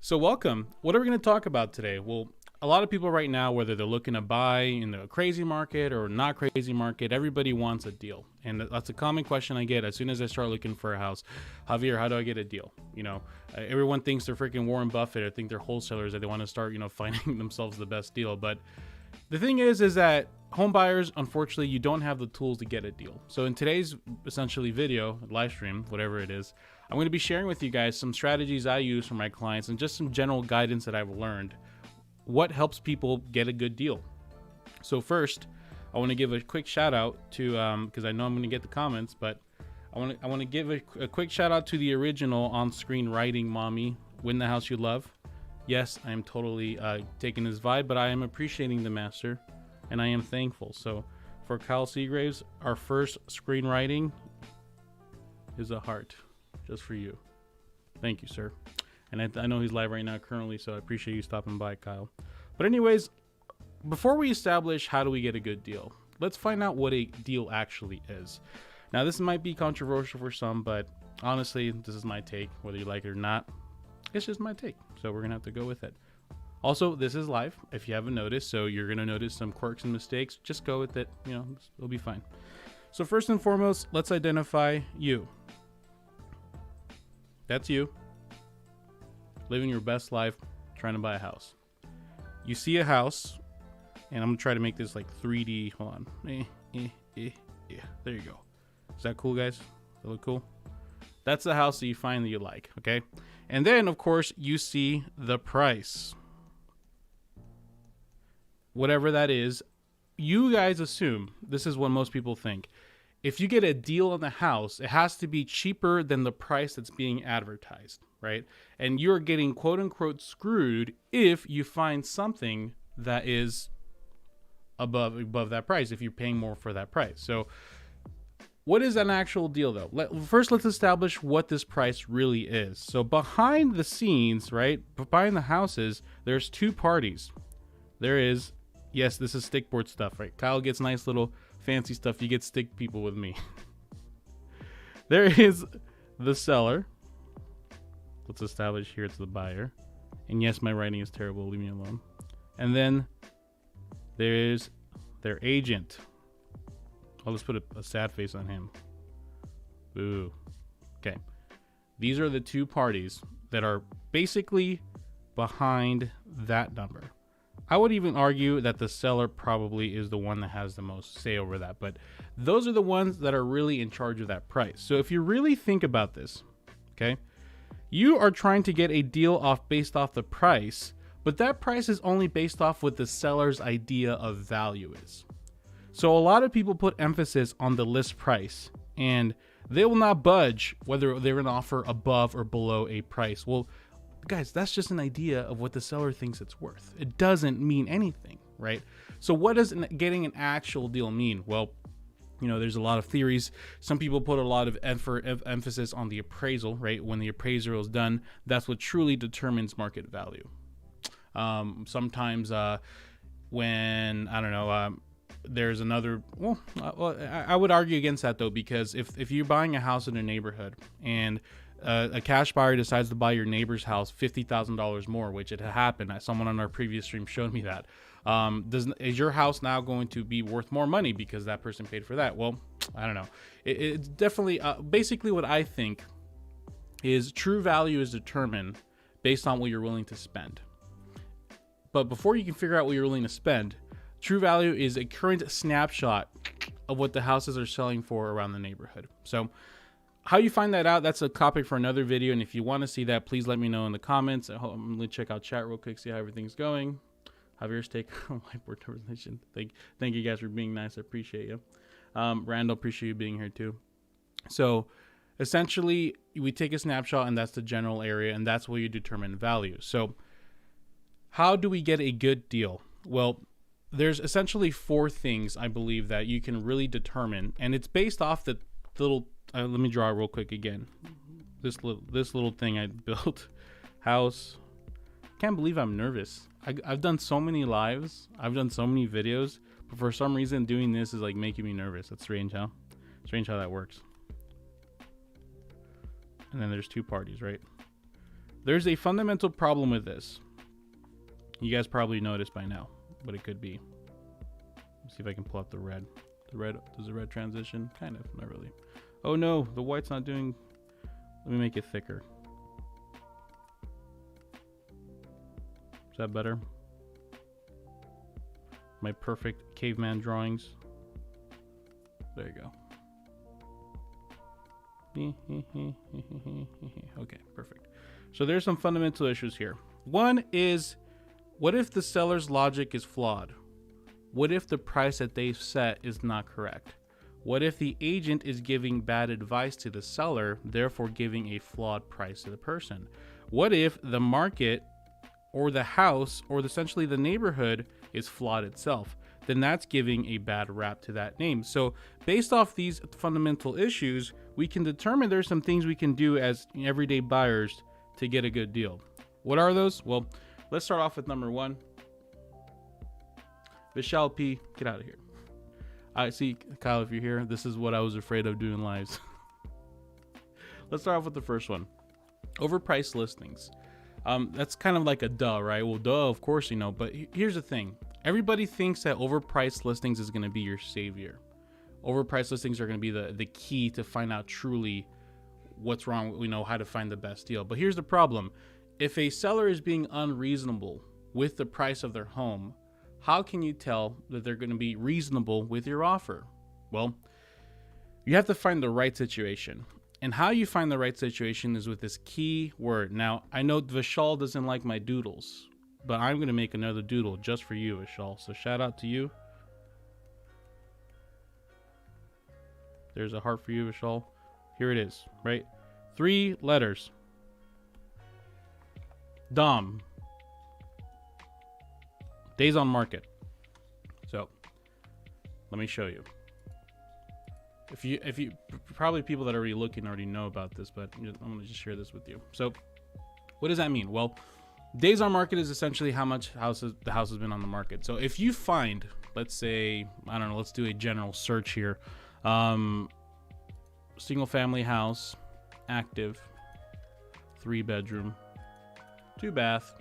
So welcome. What are we going to talk about today? Well, a lot of people right now, whether they're looking to buy in the crazy market or not crazy market, everybody wants a deal. And that's a common question I get as soon as I start looking for a house. Javier, how do I get a deal? Everyone thinks they're freaking Warren Buffett or think they're wholesalers that they want to start, finding themselves the best deal. But the thing is that home buyers, unfortunately, you don't have the tools to get a deal. So in today's essentially video, live stream, whatever it is, I'm going to be sharing with you guys some strategies I use for my clients and just some general guidance that I've learned. What helps people get a good deal? So first, I want to give a quick shout out to, because I know I'm going to get the comments, but I want to give a quick shout out to the original on-screen writing mommy, Win the House You Love. Yes, I am totally taking this vibe, but I am appreciating the master, and I am thankful. So for Kyle Seagraves, our first screenwriting is a heart, just for you. Thank you, sir. And I know he's live right now currently, so I appreciate you stopping by, Kyle. But anyways, before we establish how do we get a good deal, let's find out what a deal actually is. Now, this might be controversial for some, but honestly, this is my take, whether you like it or not. It's just my take, so we're gonna have to go with it. Also, this is live, if you haven't noticed, so you're gonna notice some quirks and mistakes. Just go with it, it'll be fine. So first and foremost, let's identify you. That's you, living your best life, trying to buy a house. You see a house, and I'm gonna try to make this like 3D. Hold on. Yeah, there you go. Is that cool, guys? That look cool? That's the house that you find that you like, okay? And then, of course, you see the price. Whatever that is, you guys assume, this is what most people think, if you get a deal on the house, it has to be cheaper than the price that's being advertised, right? And you're getting quote-unquote screwed if you find something that is above that price, if you're paying more for that price. So what is an actual deal, though? First, let's establish what this price really is. So behind the scenes, right, behind the houses, there's two parties. There is, yes, this is stickboard stuff, right? Kyle gets nice little fancy stuff. You get stick people with me. There is the seller. Let's establish here it's the buyer. And yes, my writing is terrible. Leave me alone. And then there's their agent. Oh, let's put a sad face on him. Boo. Okay. These are the two parties that are basically behind that number. I would even argue that the seller probably is the one that has the most say over that, but those are the ones that are really in charge of that price. So if you really think about this, okay, you are trying to get a deal based off the price, but that price is only based off what the seller's idea of value is. So a lot of people put emphasis on the list price, and they will not budge whether they're going to offer above or below a price. Well, guys, that's just an idea of what the seller thinks it's worth. It doesn't mean anything, right? So what does getting an actual deal mean? Well, there's a lot of theories. Some people put a lot of emphasis on the appraisal, right? When the appraisal is done, that's what truly determines market value. Sometimes when, I don't know, there's another, I would argue against that though, because if you're buying a house in a neighborhood and a cash buyer decides to buy your neighbor's house $50,000 more, which it happened, someone on our previous stream showed me that, is your house now going to be worth more money because that person paid for that? Well, I don't know. It's definitely, basically what I think is true value is determined based on what you're willing to spend. But before you can figure out what you're willing to spend, true value is a current snapshot of what the houses are selling for around the neighborhood. So how you find that out, that's a topic for another video. And if you want to see that, please let me know in the comments. I'm going to check out chat real quick, see how everything's going. Javier's take on whiteboard conversation. Thank you guys for being nice. I appreciate you. Randall, appreciate you being here too. So essentially, we take a snapshot and that's the general area, and that's where you determine value. So how do we get a good deal? Well, there's essentially four things I believe that you can really determine, and it's based off the little, let me draw it real quick again. This little thing I built, house. Can't believe I'm nervous. I've done so many lives, I've done so many videos, but for some reason doing this is like making me nervous. That's strange, huh? Strange how that works. And then there's two parties, right? There's a fundamental problem with this. You guys probably noticed by now what it could be. Let's see if I can pull up the red. The red, does the red transition? Kind of, not really. Oh no, the white's not doing. Let me make it thicker. Is that better? My perfect caveman drawings. There you go. Okay, perfect. So there's some fundamental issues here. One is, what if the seller's logic is flawed? What if the price that they've set is not correct? What if the agent is giving bad advice to the seller, therefore giving a flawed price to the person? What if the market or the house or essentially the neighborhood is flawed itself? Then that's giving a bad rap to that name. So based off these fundamental issues, we can determine there's some things we can do as everyday buyers to get a good deal. What are those? Well, let's start off with number one. Vishal P, get out of here. I see, Kyle, if you're here, this is what I was afraid of doing lives. Let's start off with the first one. Overpriced listings. That's kind of like a duh, right? Well, duh, of course, you know, but here's the thing. Everybody thinks that overpriced listings is going to be your savior. Overpriced listings are going to be the key to find out truly what's wrong, we know how to find the best deal. But here's the problem. If a seller is being unreasonable with the price of their home, how can you tell that they're going to be reasonable with your offer? Well, you have to find the right situation. And how you find the right situation is with this key word. Now, I know Vishal doesn't like my doodles, but I'm going to make another doodle just for you, Vishal. So shout out to you. There's a heart for you, Vishal. Here it is, right? 3 letters. DOM. Days on market. So let me show you. If you probably people that are already looking already know about this, but I'm going to just share this with you. So what does that mean? Well, days on market is essentially how much the house has been on the market. So if you find, let's say, I don't know, let's do a general search here. Single family house, active, 3-bedroom, 2-bath.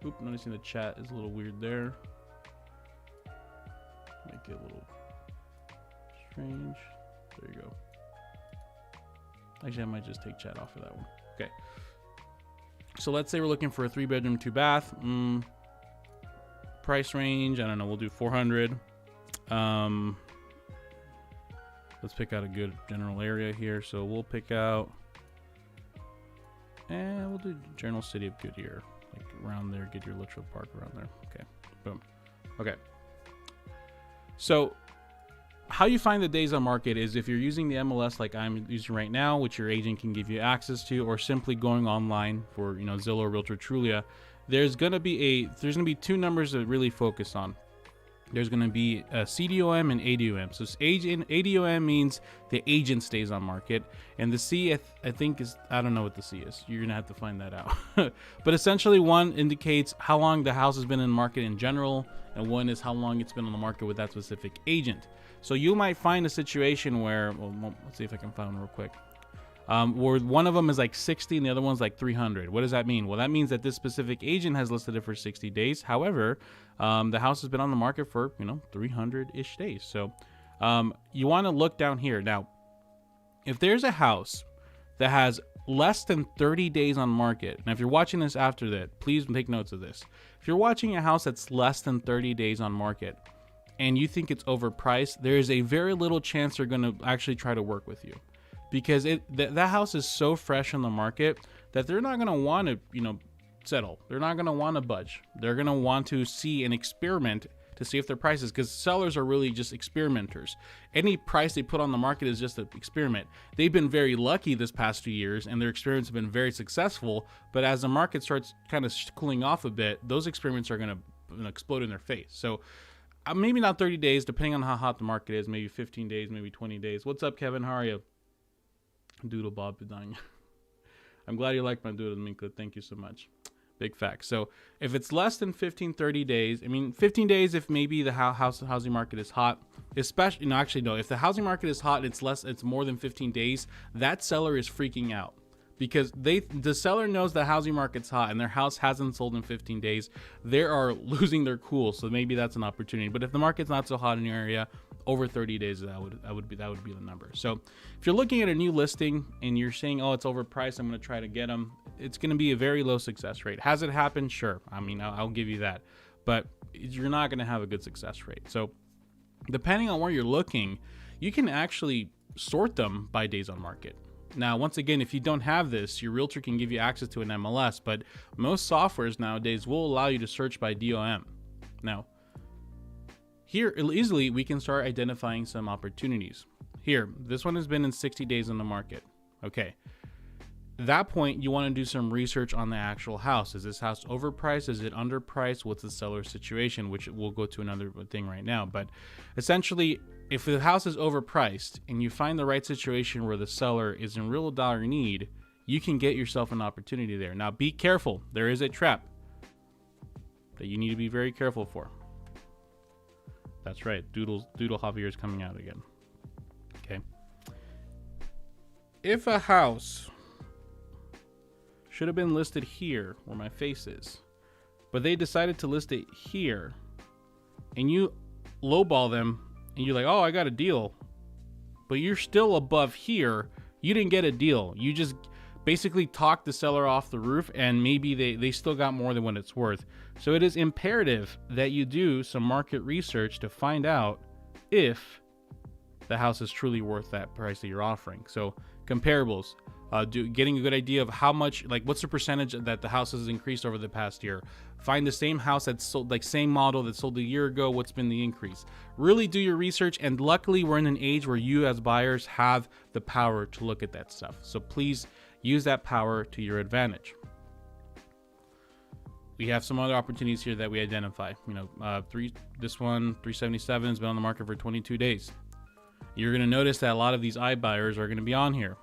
Oop, noticing the chat is a little weird there. Make it a little strange. There you go. Actually, I might just take chat off for that one. Okay. So let's say we're looking for a 3-bedroom, 2-bath. Price range, I don't know, we'll do 400. Let's pick out a good general area here. So we'll pick out, and we'll do general city of Goodyear. Like around there, Goodyear Litchfield Park around there. Okay, boom. Okay. So how you find the days on market is if you're using the MLS like I'm using right now, which your agent can give you access to, or simply going online for, you know, Zillow, Realtor, Trulia. There's gonna be 2 numbers to really focus on. There's going to be a CDOM and ADOM. So ADOM means the agent stays on market, and the C I think is, I don't know what the C is. You're going to have to find that out. But essentially, one indicates how long the house has been in the market in general, and one is how long it's been on the market with that specific agent. So you might find a situation where, well, let's see if I can find one real quick. Where one of them is like 60 and the other one's like 300. What does that mean? Well, that means that this specific agent has listed it for 60 days. However, the house has been on the market for, 300-ish days. So you want to look down here. Now, if there's a house that has less than 30 days on market, and if you're watching this after that, please take notes of this. If you're watching a house that's less than 30 days on market and you think it's overpriced, there is a very little chance they're going to actually try to work with you. Because that house is so fresh on the market that they're not going to want to, settle. They're not going to want to budge. They're going to want to see and experiment to see if their prices, because sellers are really just experimenters. Any price they put on the market is just an experiment. They've been very lucky this past few years, and their experiments have been very successful. But as the market starts kind of cooling off a bit, those experiments are going to explode in their face. So maybe not 30 days, depending on how hot the market is. Maybe 15 days, maybe 20 days. What's up, Kevin? How are you? Doodle Bob Vidana. I'm glad you like my doodle, Minka. Thank you so much. Big fact. So if it's less than 30 days, 15 days if maybe the housing market is hot, especially, if the housing market is hot and it's more than 15 days, that seller is freaking out. because the seller knows the housing market's hot and their house hasn't sold in 15 days. They are losing their cool, so maybe that's an opportunity. But if the market's not so hot in your area, over 30 days, that would be the number. So if you're looking at a new listing and you're saying, oh, it's overpriced, I'm going to try to get them, it's going to be a very low success rate. Has it happened? Sure. I mean, I'll give you that, but you're not going to have a good success rate. So depending on where you're looking, you can actually sort them by days on market. Now, once again, if you don't have this, your realtor can give you access to an MLS, but most softwares nowadays will allow you to search by DOM. Now, here easily we can start identifying some opportunities. Here, this one has been in 60 days on the market. Okay. At that point, you want to do some research on the actual house. Is this house overpriced? Is it underpriced? What's the seller's situation? Which we'll go to another thing right now. But essentially, if the house is overpriced and you find the right situation where the seller is in real dollar need, you can get yourself an opportunity there. Now, be careful. There is a trap that you need to be very careful for. That's right. Doodle Javier is coming out again. Okay. If a house should have been listed here where my face is, but they decided to list it here, and you lowball them and you're like, oh, I got a deal, but you're still above here, you didn't get a deal. You just basically talked the seller off the roof, and maybe they still got more than what it's worth. So it is imperative that you do some market research to find out if the house is truly worth that price that you're offering. So comparables, getting a good idea of how much, like what's the percentage that the house has increased over the past year. Find the same house that's sold, like same model that sold a year ago, what's been the increase. Really do your research, and luckily we're in an age where you as buyers have the power to look at that stuff. So please use that power to your advantage. We have some other opportunities here that we identify. This one, 377, has been on the market for 22 days. You're going to notice that a lot of these iBuyers are going to be on here.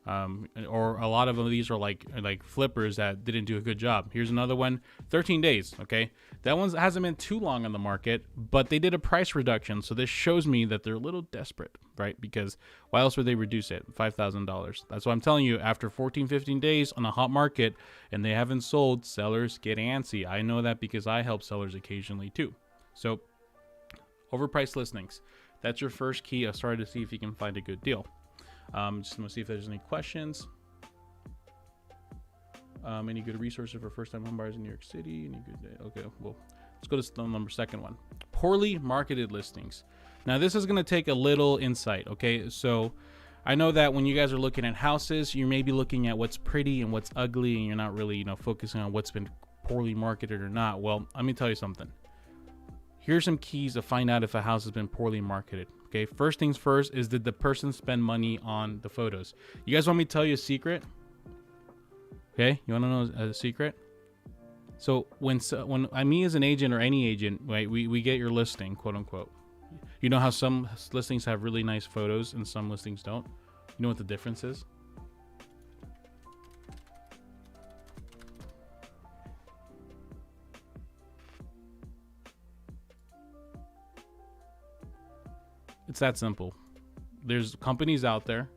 Or a lot of these are like flippers that didn't do a good job. Here's another one, 13 days. Okay, that one hasn't been too long on the market, but they did a price reduction, so this shows me that they're a little desperate, right? Because why else would they reduce it? $5,000. That's why I'm telling you, after 14-15 days on a hot market and they haven't sold, sellers get antsy. I know that because I help sellers occasionally too. So overpriced listings, that's your first key. I started to see if you can find a good deal. Just want to see if there's any questions. Any good resources for first-time homebuyers in New York City? Any good? Okay, well, let's go to the second one. Poorly marketed listings. Now, this is going to take a little insight. Okay, so I know that when you guys are looking at houses, you may be looking at what's pretty and what's ugly, and you're not really, focusing on what's been poorly marketed or not. Well, let me tell you something. Here's some keys to find out if a house has been poorly marketed. Okay, first things first is, did the person spend money on the photos? You guys want me to tell you a secret? Okay, you want to know a secret? So when me as an agent or any agent, right, we get your listing, quote unquote. You know how some listings have really nice photos and some listings don't? You know what the difference is? It's that simple. There's companies out there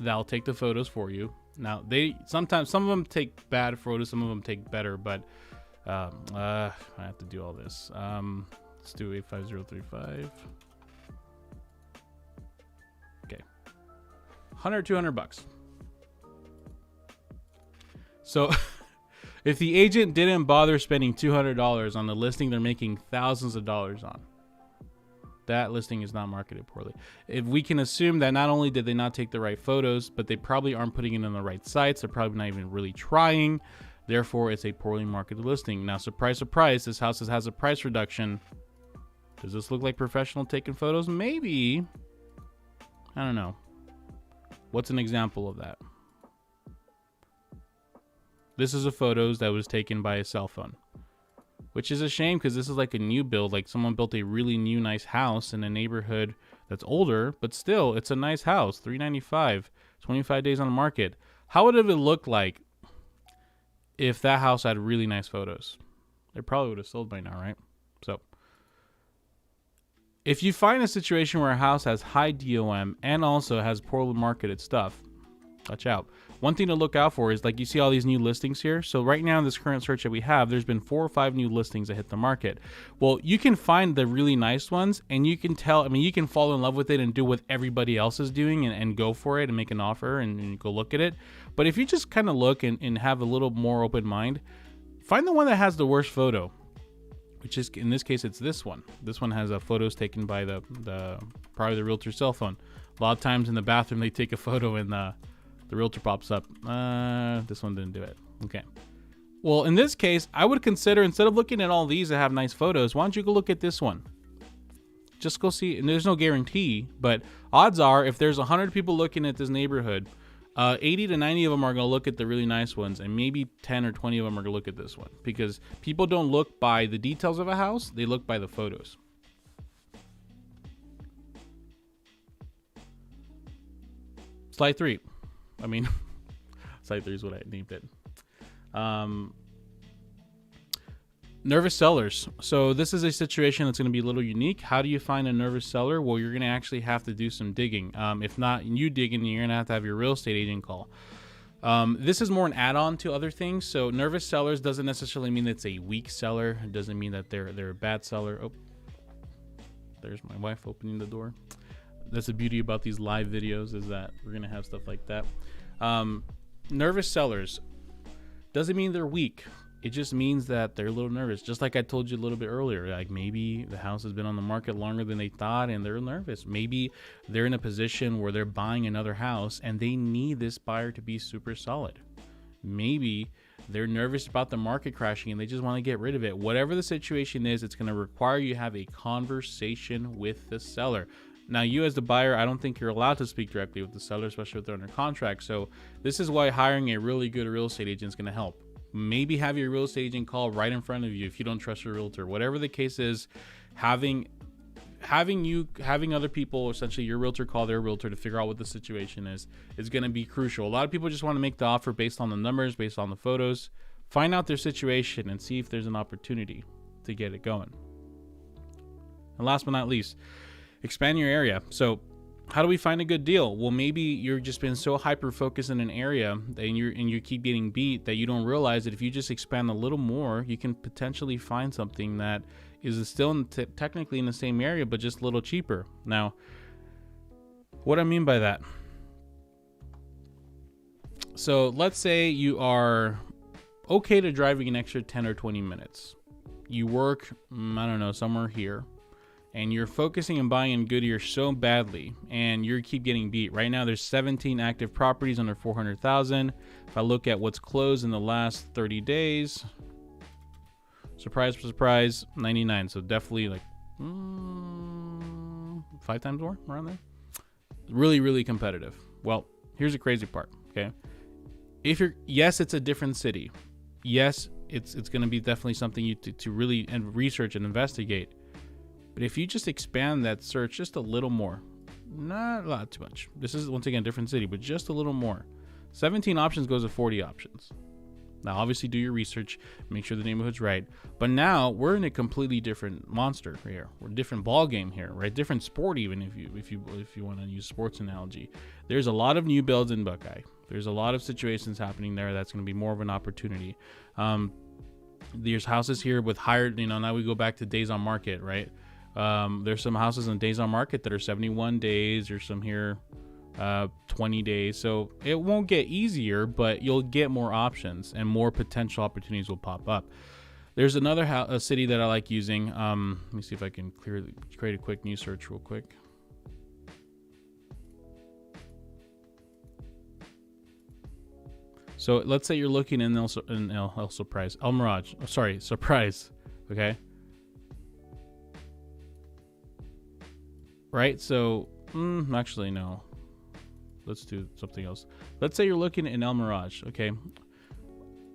that'll take the photos for you. Now, sometimes some of them take bad photos, some of them take better, but I have to do all this. Let's do 85035. Okay. 100, $200. So if the agent didn't bother spending $200 on the listing they're making thousands of dollars on, that listing is not marketed poorly. If we can assume that not only did they not take the right photos, but they probably aren't putting it on the right sites, they're probably not even really trying, therefore it's a poorly marketed listing. Now, surprise, surprise, this house has a price reduction. Does this look like professional taking photos? Maybe. I don't know. What's an example of that? This is a photos that was taken by a cell phone. Which is a shame because this is like a new build. Like someone built a really new nice house in a neighborhood that's older, but still it's a nice house. $395, 25 days on the market. How would it have looked like if that house had really nice photos? It probably would have sold by now, right? So If you find a situation where a house has high DOM and also has poorly marketed stuff, watch out. One thing to look out for is, like, you see all these new listings here. So right now in this current search that we have, there's been 4 or 5 new listings that hit the market. Well, you can find the really nice ones and you can tell, I mean, you can fall in love with it and do what everybody else is doing and go for it and make an offer and go look at it. But if you just kind of look and have a little more open mind, find the one that has the worst photo, which is, in this case, it's this one. This one has photos taken by probably the realtor's cell phone. A lot of times in the bathroom, they take a photo and the realtor pops up. This one didn't do it. Okay. Well, in this case, I would consider, instead of looking at all these that have nice photos, why don't you go look at this one? Just go see, and there's no guarantee, but odds are if there's 100 people looking at this neighborhood, 80 to 90 of them are going to look at the really nice ones, and maybe 10 or 20 of them are going to look at this one, because people don't look by the details of a house, they look by the photos. Slide 3. I mean, slide 3 is what I named it. Nervous sellers. So this is a situation that's going to be a little unique. How do you find a nervous seller? Well, you're going to actually have to do some digging. If not you digging, you're going to have your real estate agent call. This is more an add-on to other things. So nervous sellers doesn't necessarily mean it's a weak seller. It doesn't mean that they're a bad seller. Oh, there's my wife opening the door. That's the beauty about these live videos, is that we're going to have stuff like that. Nervous sellers doesn't mean they're weak. It just means that they're a little nervous. Just like I told you a little bit earlier, like maybe the house has been on the market longer than they thought and they're nervous. Maybe they're in a position where they're buying another house and they need this buyer to be super solid. Maybe they're nervous about the market crashing and they just want to get rid of it. Whatever the situation is, it's going to require you to have a conversation with the seller. Now, you as the buyer, I don't think you're allowed to speak directly with the seller, especially if they're under contract. So this is why hiring a really good real estate agent is going to help. Maybe have your real estate agent call right in front of you if you don't trust your realtor. Whatever the case is, having other people, essentially your realtor, call their realtor to figure out what the situation is going to be crucial. A lot of people just want to make the offer based on the numbers, based on the photos. Find out their situation and see if there's an opportunity to get it going. And last but not least, expand your area. So how do we find a good deal? Well, maybe you're just been so hyper focused in an area and you keep getting beat that you don't realize that if you just expand a little more, you can potentially find something that is still technically in the same area, but just a little cheaper. Now, what I mean by that. So let's say you are okay to driving an extra 10 or 20 minutes. You work, I don't know, somewhere here. And you're focusing and buying in Goodyear so badly, and you keep getting beat. Right now, there's 17 active properties under 400,000. If I look at what's closed in the last 30 days, surprise, surprise, 99. So definitely like 5 times more around there. Really, really competitive. Well, here's the crazy part. Okay, yes, it's a different city. Yes, it's going to be definitely something you to really research and investigate. But if you just expand that search just a little more, not a lot too much. This is, once again, a different city, but just a little more. 17 options goes to 40 options. Now, obviously, do your research, make sure the neighborhood's right. But now we're in a completely different monster here. We're a different ball game here, right? Different sport, even if you want to use sports analogy. There's a lot of new builds in Buckeye. There's a lot of situations happening there that's going to be more of an opportunity. There's houses here with higher, now we go back to days on market, right? There's some houses in days on market that are 71 days. There's some here 20 days. So it won't get easier, but you'll get more options and more potential opportunities will pop up. There's another a city that I like using. Let me see if I can create a quick new search real quick. So let's say you're looking in Surprise. Okay. Right, so actually no. Let's do something else. Let's say you're looking in El Mirage. Okay,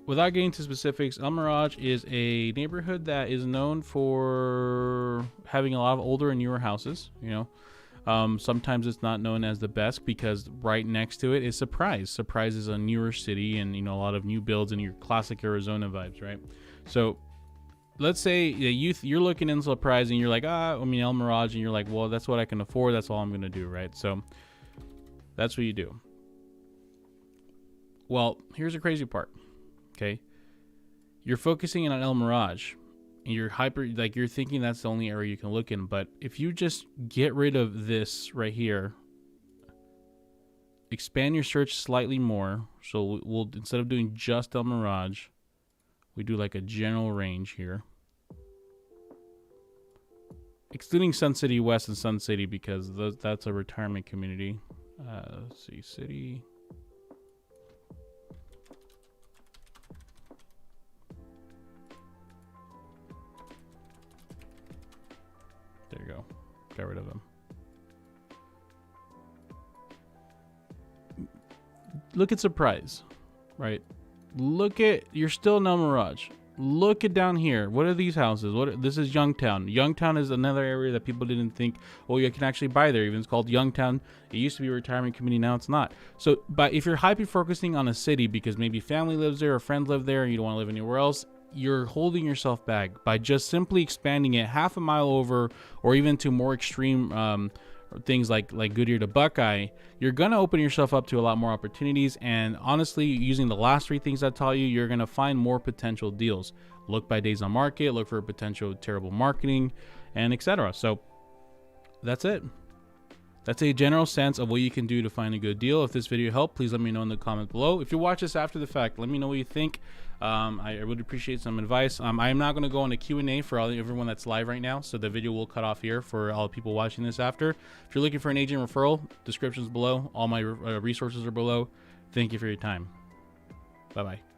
without getting to specifics, El Mirage is a neighborhood that is known for having a lot of older and newer houses. Sometimes it's not known as the best because right next to it is Surprise. Surprise is a newer city and a lot of new builds and your classic Arizona vibes, right? So let's say you're looking into the price and you're like, El Mirage, and you're like, well, that's what I can afford. That's all I'm gonna do, right? So that's what you do. Well, here's the crazy part. Okay, you're focusing on El Mirage, and you're you're thinking that's the only area you can look in. But if you just get rid of this right here, expand your search slightly more. So we'll, instead of doing just El Mirage, we do like a general range here, excluding Sun City West and Sun City because that's a retirement community. Let's see, city. There you go. Got rid of them. Look at Surprise, right? Look at, you're still in El Mirage. Look at down here. What are these houses? This is Youngtown. Youngtown is another area that people didn't think, oh, you can actually buy there. Even it's called Youngtown. It used to be a retirement community. Now it's not. So, but if you're hyper focusing on a city because maybe family lives there or friends live there and you don't want to live anywhere else, you're holding yourself back by just simply expanding it half a mile over, or even to more extreme things like Goodyear to Buckeye. You're gonna open yourself up to a lot more opportunities, and honestly, using the last three things I taught you, you're gonna find more potential deals. Look by days on market, look for potential terrible marketing, and etc. So that's it. That's a general sense of what you can do to find a good deal. If this video helped, please let me know in the comment below. If you watch this after the fact, let me know what you think. I would appreciate some advice. I am not going to go on a Q&A for everyone that's live right now, so the video will cut off here for all the people watching this after. If you're looking for an agent referral, description's below. All my resources are below. Thank you for your time. Bye-bye.